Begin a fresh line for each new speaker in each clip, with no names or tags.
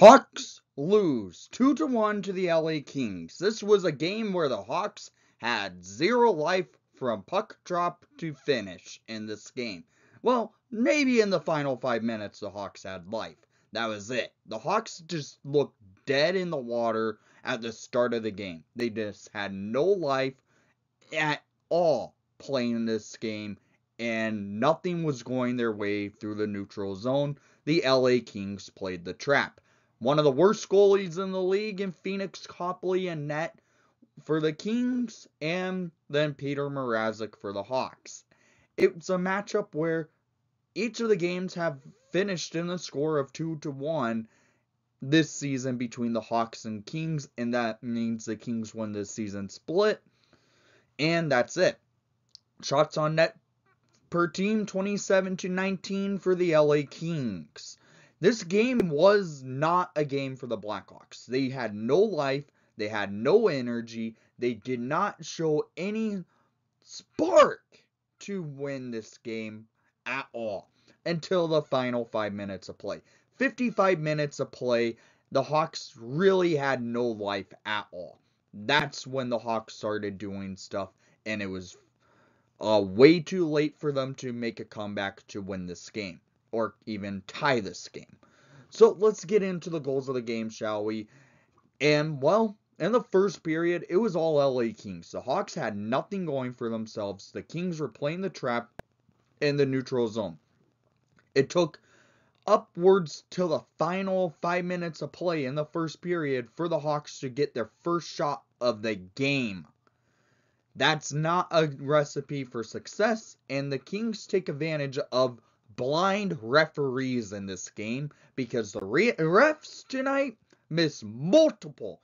Hawks lose 2-1 to the LA Kings. This was a game where the Hawks had zero life from puck drop to finish in this game. Well, maybe in the final 5 minutes the Hawks had life. That was it. The Hawks just looked dead in the water at the start of the game. They just had no life at all playing this game, and nothing was going their way through the neutral zone. The LA Kings played the trap. One of the worst goalies in the league in Phoenix Copley and net for the Kings, and then Peter Mrazek for the Hawks. It's a matchup where each of the games have finished in a score of 2-1 this season between the Hawks and Kings, and that means the Kings won this season split, and that's it. Shots on net per team, 27-19 for the LA Kings. This game was not a game for the Blackhawks. They had no life. They had no energy. They did not show any spark to win this game at all until the final 5 minutes of play. 55 minutes of play, the Hawks really had no life at all. That's when the Hawks started doing stuff, and it was way too late for them to make a comeback to win this game, or even tie this game. So let's get into the goals of the game, shall we? And, well, in the first period, it was all LA Kings. The Hawks had nothing going for themselves. The Kings were playing the trap in the neutral zone. It took upwards to the final 5 minutes of play in the first period for the Hawks to get their first shot of the game. That's not a recipe for success, and the Kings take advantage of blind referees in this game because the refs tonight missed multiple,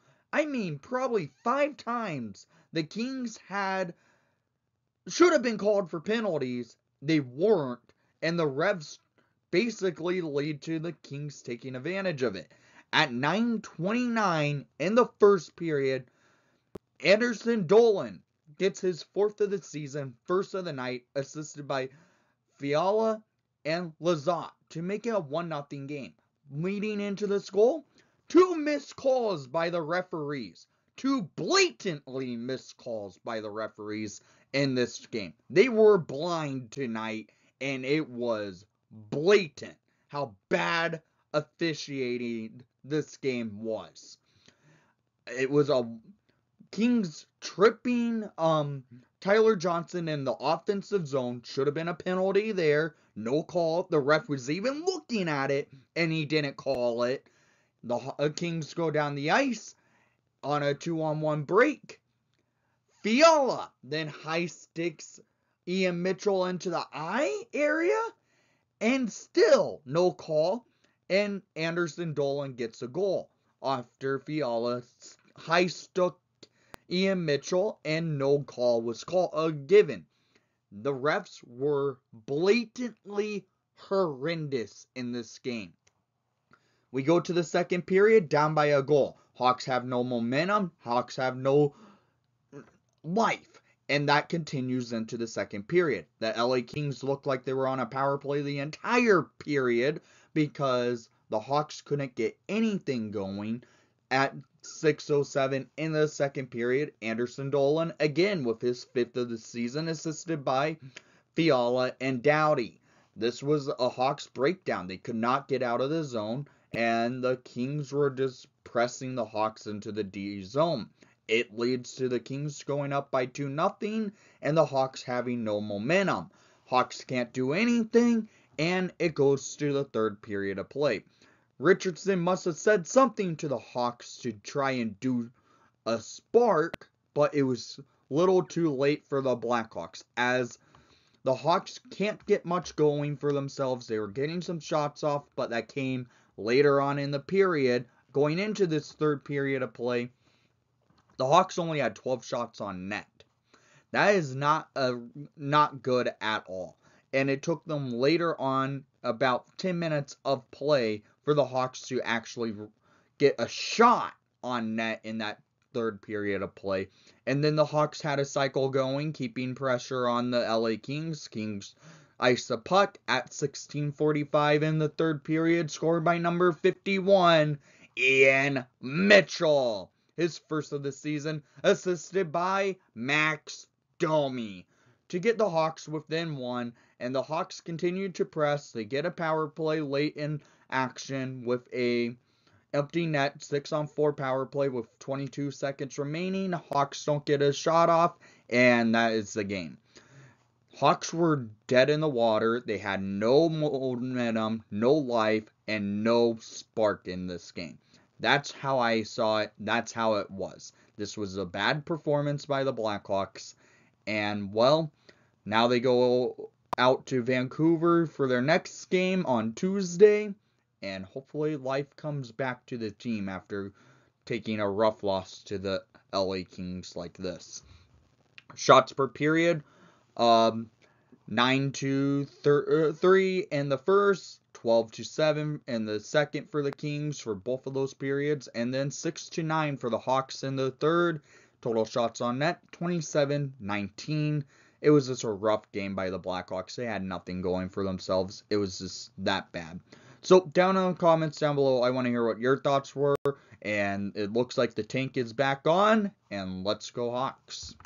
probably 5 times. The Kings should have been called for penalties. They weren't, and the refs basically lead to the Kings taking advantage of it. At 9:29 in the first period, Anderson Dolan gets his 4th of the season, 1st of the night, assisted by Fiala and Lizotte to make it a 1-0 game. Leading into this goal, 2 missed calls by the referees. 2 blatantly missed calls by the referees in this game. They were blind tonight, and it was blatant how bad officiating this game was. It was a Kings tripping Tyler Johnson in the offensive zone. Should have been a penalty there. No call. The ref was even looking at it, and he didn't call it. The Kings go down the ice on a 2-on-1 break. Fiala then high sticks Ian Mitchell into the eye area, and still no call, and Anderson Dolan gets a goal after Fiala high stuck Ian Mitchell, and no call was given. The refs were blatantly horrendous in this game. We go to the second period, down by a goal. Hawks have no momentum. Hawks have no life. And that continues into the second period. The LA Kings looked like they were on a power play the entire period because the Hawks couldn't get anything going. At 6:07 in the second period, Anderson Dolan, again with his 5th of the season, assisted by Fiala and Doughty. This was a Hawks breakdown. They could not get out of the zone, and the Kings were just pressing the Hawks into the D zone. It leads to the Kings going up by 2-0, and the Hawks having no momentum. Hawks can't do anything, and it goes to the third period of play. Richardson must have said something to the Hawks to try and do a spark, but it was a little too late for the Blackhawks, as the Hawks can't get much going for themselves. They were getting some shots off, but that came later on in the period. Going into this third period of play, the Hawks only had 12 shots on net. That is not good at all. And it took them later on, about 10 minutes of play, for the Hawks to actually get a shot on net in that third period of play. And then the Hawks had a cycle going, keeping pressure on the LA Kings. Kings ice the puck at 16:45 in the third period, scored by number 51, Ian Mitchell, his first of the season, assisted by Max Domi to get the Hawks within one, and the Hawks continued to press. They get a power play late in action with a empty net 6-on-4 power play with 22 seconds remaining. Hawks don't get a shot off, and that is the game. Hawks were dead in the water. They had no momentum, no life, and no spark in this game. That's how I saw it. That's how it was. This was a bad performance by the Blackhawks. And, well, now they go out to Vancouver for their next game on Tuesday. And hopefully life comes back to the team after taking a rough loss to the LA Kings like this. Shots per period, 9-3 in the first, 12-7 in the second for the Kings for both of those periods, and then 6-9 for the Hawks in the third. Total shots on net, 27-19. It was just a rough game by the Blackhawks. They had nothing going for themselves. It was just that bad. So down in the comments down below, I want to hear what your thoughts were. And it looks like the tank is back on. And let's go Hawks.